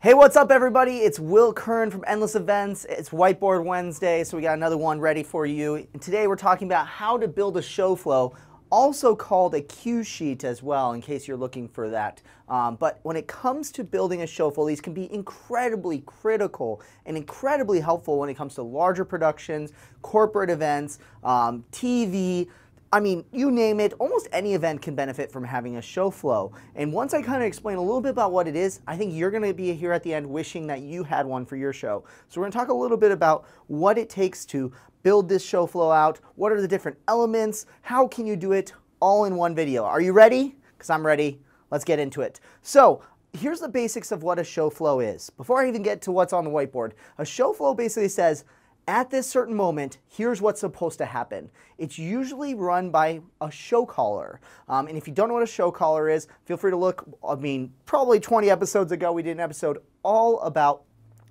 Hey, what's up everybody? It's Will Curran from Endless Events. It's Whiteboard Wednesday, so we got another one ready for you. And today we're talking about how to build a show flow, also called a cue sheet as well, in case you're looking for that. But when it comes to building a show flow, these can be incredibly critical and incredibly helpful when it comes to larger productions, corporate events, TV, I mean, you name it, almost any event can benefit from having a show flow. And once I kind of explain a little bit about what it is, I think you're going to be here at the end wishing that you had one for your show. So we're going to talk a little bit about what it takes to build this show flow out, what are the different elements, how can you do it all in one video. Are you ready? Because I'm ready. Let's get into it. So here's the basics of what a show flow is. Before I even get to what's on the whiteboard, a show flow basically says, at this certain moment, here's what's supposed to happen. It's usually run by a show caller. And if you don't know what a show caller is, feel free to look. I mean, probably 20 episodes ago, we did an episode all about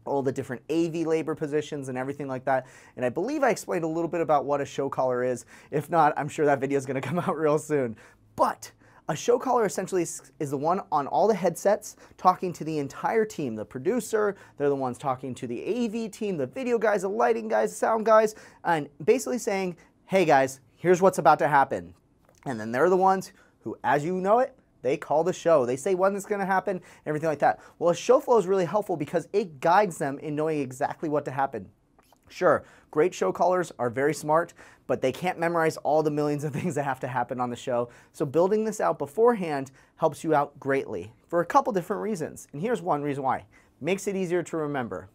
all the different AV labor positions and everything like that. And I believe I explained a little bit about what a show caller is. If not, I'm sure that video is going to come out real soon. But a show caller essentially is the one on all the headsets talking to the entire team. The producer, they're the ones talking to the AV team, the video guys, the lighting guys, the sound guys, and basically saying, hey guys, here's what's about to happen. And then they're the ones who, as you know it, they call the show. They say when it's going to happen, everything like that. Well, a show flow is really helpful because it guides them in knowing exactly what to happen. Sure, great show callers are very smart, but they can't memorize all the millions of things that have to happen on the show. So building this out beforehand helps you out greatly for a couple different reasons. And here's one reason why. Makes it easier to remember.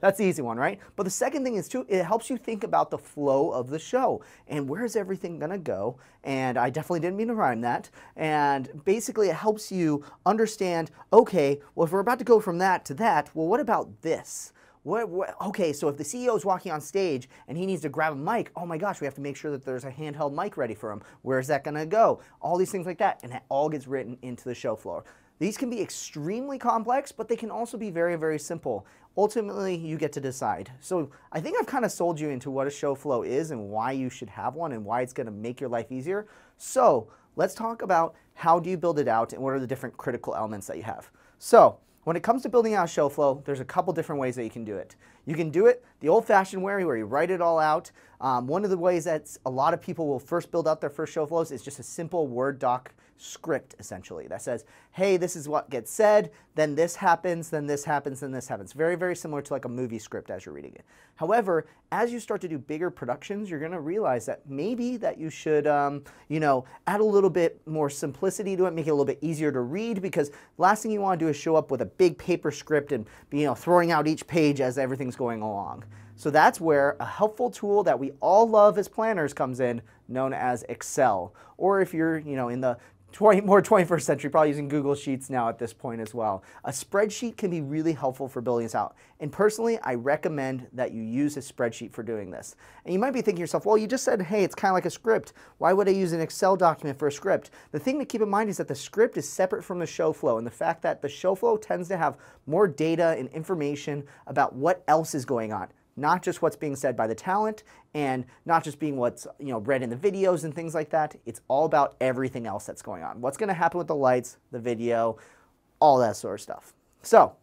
That's the easy one, right? But the second thing is too, it helps you think about the flow of the show and where's everything gonna go. And I definitely didn't mean to rhyme that. And basically it helps you understand, okay, well if we're about to go from that to that, well what about this? Okay, so if the CEO is walking on stage and he needs to grab a mic, oh my gosh, we have to make sure that there's a handheld mic ready for him. Where's that gonna go? All these things like that, and it all gets written into the show floor. These can be extremely complex, but they can also be very, very simple. Ultimately, you get to decide. So I think I've kind of sold you into what a show flow is and why you should have one and why it's gonna make your life easier. So let's talk about how do you build it out and what are the different critical elements that you have. So when it comes to building out a show flow, there's a couple different ways that you can do it. You can do it the old-fashioned way where you write it all out. One of the ways that a lot of people will first build out their first show flows is just a simple Word doc script, essentially, that says, hey, this is what gets said, then this happens, then this happens, then this happens. Very, very similar to like a movie script as you're reading it. However, as you start to do bigger productions, you're going to realize that maybe that you should, you know, add a little bit more simplicity to it, make it a little bit easier to read, because last thing you want to do is show up with a big paper script and be, throwing out each page as everything's going along. So that's where a helpful tool that we all love as planners comes in, known as Excel. Or if you're, in the more 21st century, probably using Google Sheets now at this point as well. A spreadsheet can be really helpful for building this out. And personally, I recommend that you use a spreadsheet for doing this. And you might be thinking to yourself, well, you just said, hey, it's kind of like a script. Why would I use an Excel document for a script? The thing to keep in mind is that the script is separate from the show flow, and the fact that the show flow tends to have more data and information about what else is going on. Not just what's being said by the talent and not just being what's read in the videos and things like that. It's all about everything else that's going on. What's going to happen with the lights, the video, all that sort of stuff. So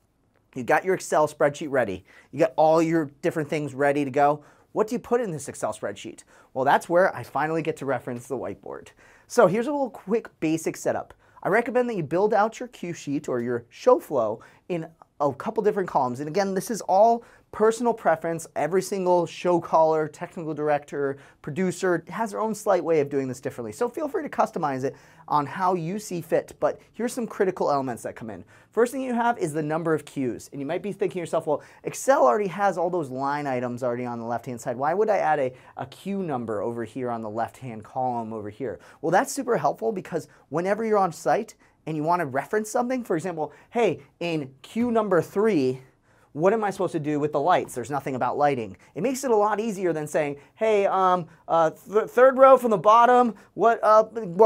you got your Excel spreadsheet ready. You got all your different things ready to go. What do you put in this Excel spreadsheet? Well, that's where I finally get to reference the whiteboard. So here's a little quick basic setup. I recommend that you build out your cue sheet or your show flow in a couple different columns. And again, this is all personal preference. Every single show caller, technical director, producer has their own slight way of doing this differently. So feel free to customize it on how you see fit. But here's some critical elements that come in. First thing you have is the number of cues. And you might be thinking to yourself, well, Excel already has all those line items already on the left-hand side. Why would I add a cue number over here on the left-hand column over here? Well, that's super helpful because whenever you're on site and you want to reference something, for example, hey, in cue number 3, what am I supposed to do with the lights? There's nothing about lighting. It makes it a lot easier than saying, hey, third row from the bottom, what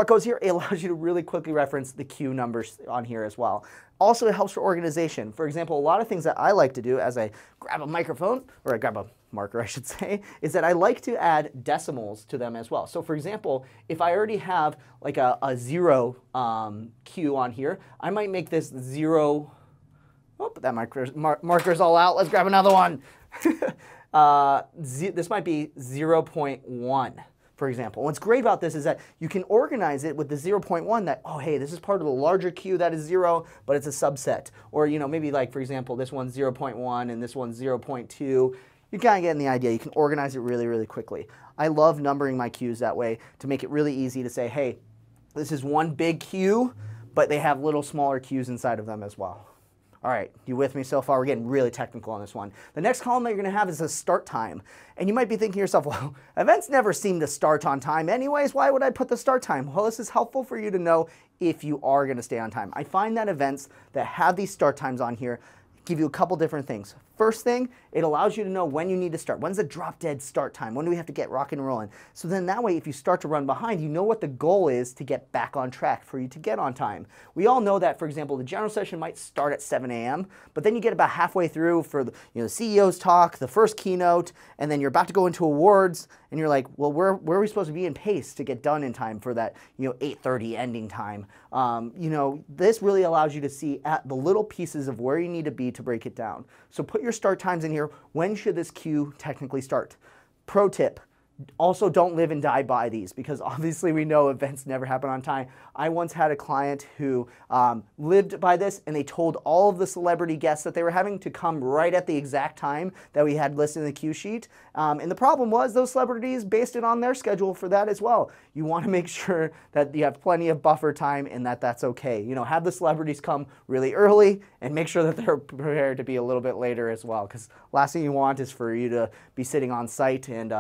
goes here? It allows you to really quickly reference the cue numbers on here as well. Also, it helps for organization. For example, a lot of things that I like to do as I grab a microphone, or I grab a marker, I should say, is that I like to add decimals to them as well. So for example, if I already have like a 0 cue on here, I might make this 0 Oh, that marker's all out. Let's grab another one. This might be 0.1, for example. What's great about this is that you can organize it with the 0.1 that, oh, hey, this is part of the larger queue that is 0, but it's a subset. Or, you know, maybe like, for example, this one's 0.1 and this one's 0.2. You're kind of getting the idea. You can organize it really, really quickly. I love numbering my queues that way to make it really easy to say, hey, this is one big queue, but they have little smaller queues inside of them as well. All right, you with me so far? We're getting really technical on this one. The next column that you're going to have is a start time. And you might be thinking to yourself, well, events never seem to start on time anyways. Why would I put the start time? Well, this is helpful for you to know if you are going to stay on time. I find that events that have these start times on here give you a couple different things. First thing, it allows you to know when you need to start. When's the drop dead start time? When do we have to get rock and rolling? So then that way, if you start to run behind, you know what the goal is to get back on track for you to get on time. We all know that, for example, the general session might start at 7 a.m., but then you get about halfway through for the CEO's talk, the first keynote, and then you're about to go into awards, and you're like, well, where are we supposed to be in pace to get done in time for that 8:30 ending time? This really allows you to see at the little pieces of where you need to be to break it down. So put your start times in here. When should this queue technically start? Pro tip, also don't live and die by these, because obviously we know events never happen on time. I once had a client who lived by this, and they told all of the celebrity guests that they were having to come right at the exact time that we had listed in the cue sheet. And the problem was those celebrities based it on their schedule for that as well. You want to make sure that you have plenty of buffer time and that that's okay. Have the celebrities come really early and make sure that they're prepared to be a little bit later as well, because last thing you want is for you to be sitting on site and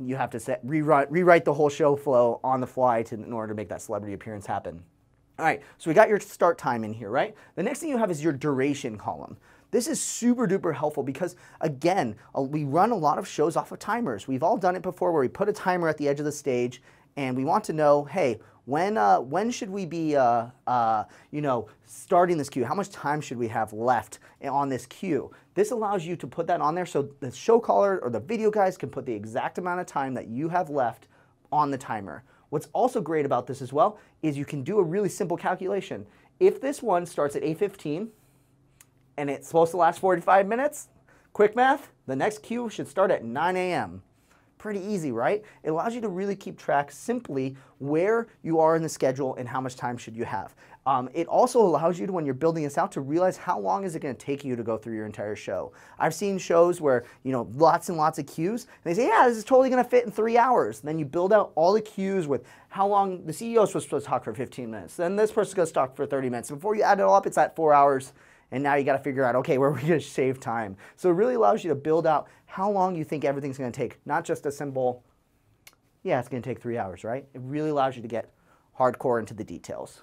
you have to rewrite the whole show flow on the fly in order to make that celebrity appearance happen. All right, so we got your start time in here, right? The next thing you have is your duration column. This is super duper helpful because, again, we run a lot of shows off of timers. We've all done it before where we put a timer at the edge of the stage and we want to know, hey, when should we be starting this queue? How much time should we have left on this queue? This allows you to put that on there so the show caller or the video guys can put the exact amount of time that you have left on the timer. What's also great about this as well is you can do a really simple calculation. If this one starts at 8:15 and it's supposed to last 45 minutes, quick math, the next queue should start at 9 a.m. Pretty easy, right? It allows you to really keep track simply where you are in the schedule and how much time should you have. It also allows you to, when you're building this out, to realize how long is it going to take you to go through your entire show. I've seen shows where, lots and lots of cues, and they say, yeah, this is totally going to fit in 3 hours. And then you build out all the cues with how long the CEO is supposed to talk for 15 minutes. Then this person's going to talk for 30 minutes. Before you add it all up, it's at 4 hours. And now you got to figure out, okay, where are we going to save time? So it really allows you to build out how long you think everything's going to take, not just a simple, yeah, it's going to take 3 hours, right? It really allows you to get hardcore into the details.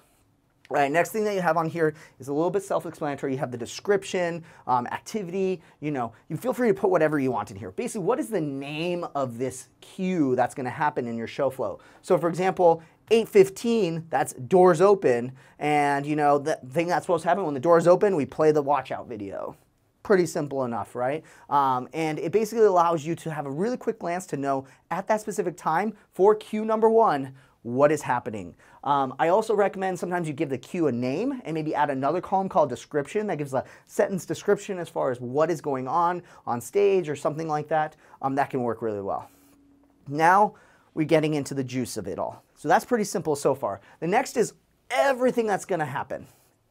All right, next thing that you have on here is a little bit self-explanatory. You have the description, activity, you feel free to put whatever you want in here. Basically, what is the name of this queue that's going to happen in your show flow? So for example, 8:15, that's doors open, and the thing that's supposed to happen when the doors open, we play the watch out video. Pretty simple enough, right? And it basically allows you to have a really quick glance to know at that specific time for cue number 1, what is happening. I also recommend sometimes you give the cue a name and maybe add another column called description that gives a sentence description as far as what is going on stage or something like that. That can work really well. Now we're getting into the juice of it all. So that's pretty simple so far. The next is everything that's going to happen.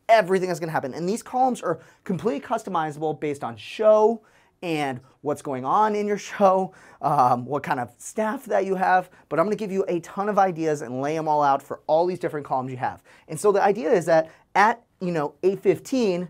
Everything that's going to happen. And these columns are completely customizable based on show and what's going on in your show, what kind of staff that you have. But I'm going to give you a ton of ideas and lay them all out for all these different columns you have. And so the idea is that at 8:15,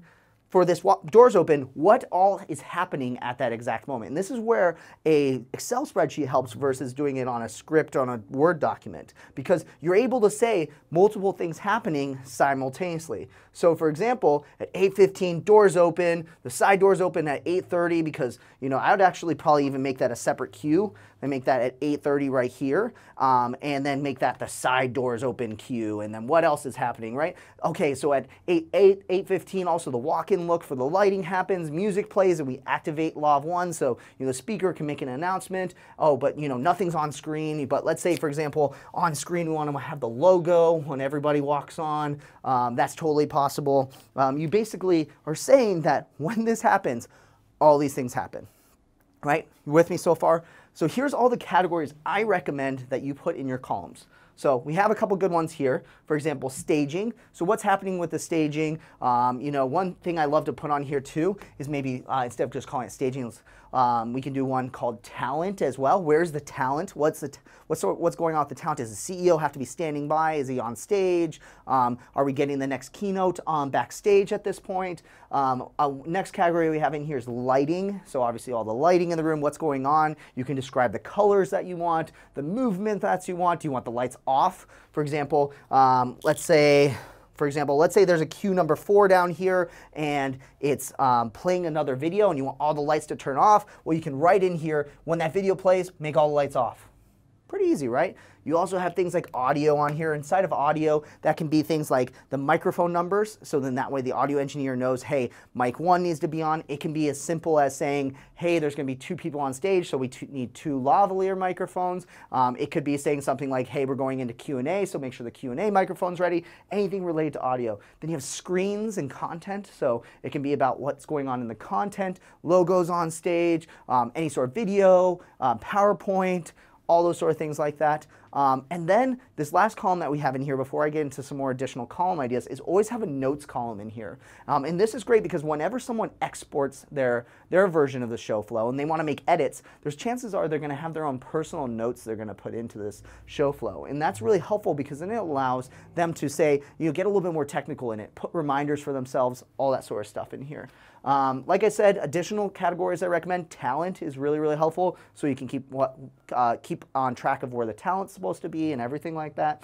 for this doors open, what all is happening at that exact moment. And this is where a Excel spreadsheet helps versus doing it on a script on a Word document, because you're able to say multiple things happening simultaneously. So for example, at 8:15, doors open, the side doors open at 8:30, because I would actually probably even make that a separate queue and make that at 8:30 right here, and then make that the side doors open queue, and then what else is happening, right? Okay, so at 8:15, also the walk-in walk-in look for the lighting happens, music plays, and we activate law of one, so the speaker can make an announcement. Oh, but nothing's on screen. But let's say, for example, on screen we want to have the logo when everybody walks on. That's totally possible. You basically are saying that when this happens, all these things happen. Right? You with me so far? So here's all the categories I recommend that you put in your columns. So we have a couple good ones here. For example, staging. So what's happening with the staging? One thing I love to put on here too is maybe instead of just calling it staging, we can do one called talent as well. Where's the talent? What's going on with the talent? Does the CEO have to be standing by? Is he on stage? Are we getting the next keynote backstage at this point? Next category we have in here is lighting. So obviously all the lighting in the room, what's going on. You can describe the colors that you want, the movement that you want. Do you want the lights off? For example, let's say there's a cue number 4 down here and it's playing another video and you want all the lights to turn off. Well, you can write in here, when that video plays, make all the lights off. Pretty easy, right? You also have things like audio on here. Inside of audio, that can be things like the microphone numbers. So then that way the audio engineer knows, hey, mic 1 needs to be on. It can be as simple as saying, hey, there's going to be 2 people on stage, so we need 2 lavalier microphones. It could be saying something like, hey, we're going into Q&A, so make sure the Q&A microphone's ready. Anything related to audio. Then you have screens and content. So it can be about what's going on in the content, logos on stage, any sort of video, PowerPoint, all those sort of things like that. And then this last column that we have in here, before I get into some more additional column ideas, is always have a notes column in here. And this is great because whenever someone exports their version of the show flow and they want to make edits, there's chances are they're going to have their own personal notes they're going to put into this show flow. And that's really helpful because then it allows them to say, get a little bit more technical in it, put reminders for themselves, all that sort of stuff in here. Like I said, additional categories I recommend. Talent is really, really helpful, so you can keep on track of where the talent's supposed to be and everything like that.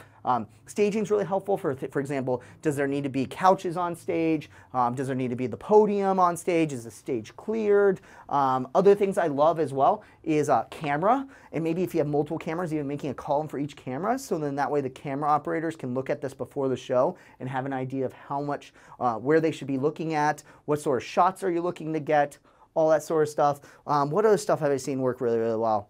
Staging is really helpful. For example, does there need to be couches on stage? Does there need to be the podium on stage? Is the stage cleared? Other things I love as well is camera. And maybe if you have multiple cameras, even making a column for each camera. So then that way the camera operators can look at this before the show and have an idea of how much, where they should be looking at, what sort of shots are you looking to get, all that sort of stuff. What other stuff have I seen work really, really well?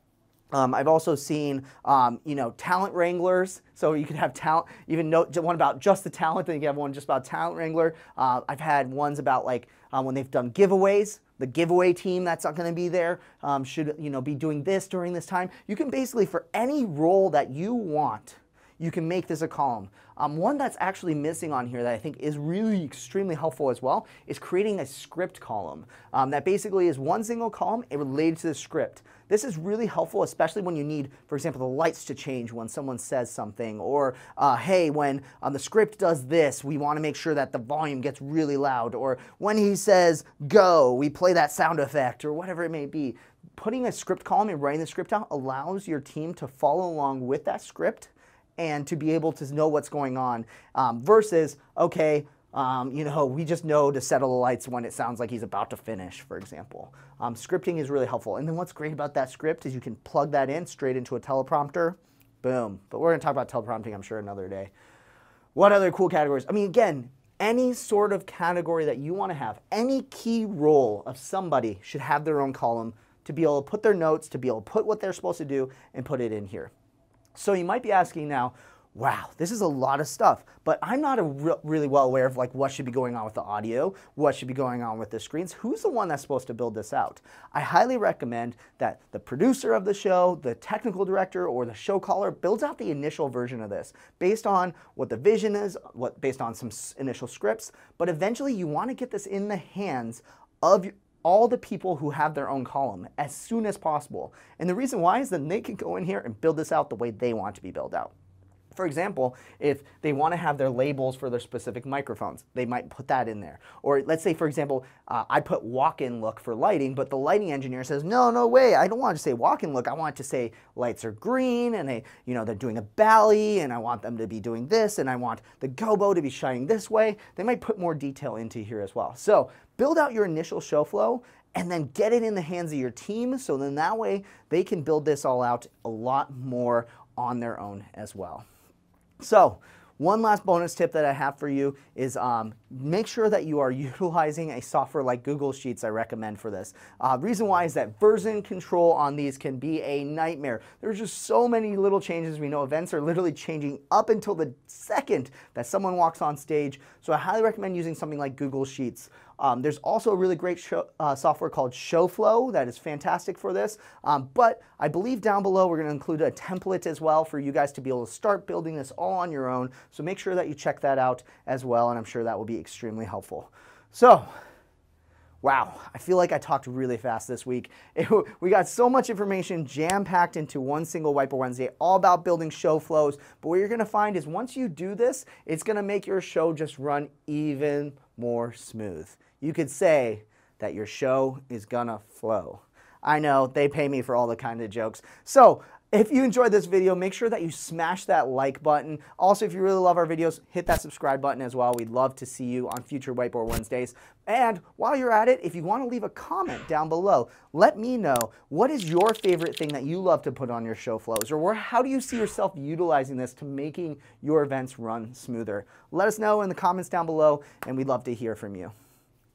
I've also seen, talent wranglers. So you could have talent, one about just the talent, then you can have one just about talent wrangler. I've had ones about when they've done giveaways. The giveaway team that's not going to be there should be doing this during this time. You can basically, for any role that you want, you can make this a column. One that's actually missing on here that I think is really extremely helpful as well is creating a script column. That basically is one single column related to the script. This is really helpful, especially when you need, for example, the lights to change when someone says something, or hey, when the script does this, we want to make sure that the volume gets really loud, or when he says go, we play that sound effect, or whatever it may be. Putting a script column and writing the script out allows your team to follow along with that script and to be able to know what's going on versus, okay, we just know to settle the lights when it sounds like he's about to finish, for example. Scripting is really helpful. And then what's great about that script is you can plug that in straight into a teleprompter. Boom. But we're going to talk about teleprompting, I'm sure, another day. What other cool categories? I mean, again, any sort of category that you want to have, any key role of somebody should have their own column to be able to put their notes, to be able to put what they're supposed to do and put it in here. So you might be asking now, wow, this is a lot of stuff, but I'm not really well aware of what should be going on with the audio, what should be going on with the screens. Who's the one that's supposed to build this out? I highly recommend that the producer of the show, the technical director, or the show caller builds out the initial version of this based on what the vision is, based on some initial scripts, but eventually you want to get this in the hands of all the people who have their own column as soon as possible. And the reason why is then they can go in here and build this out the way they want to be built out. For example, if they want to have their labels for their specific microphones, they might put that in there. Or let's say, for example, I put walk-in look for lighting, but the lighting engineer says, no way, I don't want to say walk-in look. I want to say lights are green, and they're doing a bally, and I want them to be doing this, and I want the gobo to be shining this way. They might put more detail into here as well. So build out your initial show flow, and then get it in the hands of your team, so then that way they can build this all out a lot more on their own as well. So One last bonus tip that I have for you is make sure that you are utilizing a software like Google Sheets. I recommend for this. Reason why is that version control on these can be a nightmare. There's just so many little changes. We know events are literally changing up until the second that someone walks on stage. So I highly recommend using something like Google Sheets. There's also a really great software called ShowFlow that is fantastic for this. But I believe down below we're going to include a template as well for you guys to be able to start building this all on your own. So make sure that you check that out as well, and I'm sure that will be extremely helpful. So, wow, I feel like I talked really fast this week. We got so much information jam-packed into one single Whiteboard Wednesday, all about building show flows. But what you're going to find is once you do this, it's going to make your show just run even more smooth. You could say that your show is gonna flow. I know, they pay me for all the kind of jokes. So, if you enjoyed this video, make sure that you smash that like button. Also, if you really love our videos, hit that subscribe button as well. We'd love to see you on future Whiteboard Wednesdays. And while you're at it, if you want to leave a comment down below, let me know what is your favorite thing that you love to put on your show flows, or how do you see yourself utilizing this to making your events run smoother? Let us know in the comments down below, and we'd love to hear from you.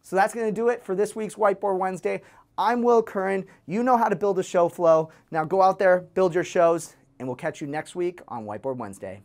So that's going to do it for this week's Whiteboard Wednesday. I'm Will Curran. You know how to build a show flow. Now go out there, build your shows, and we'll catch you next week on Whiteboard Wednesday.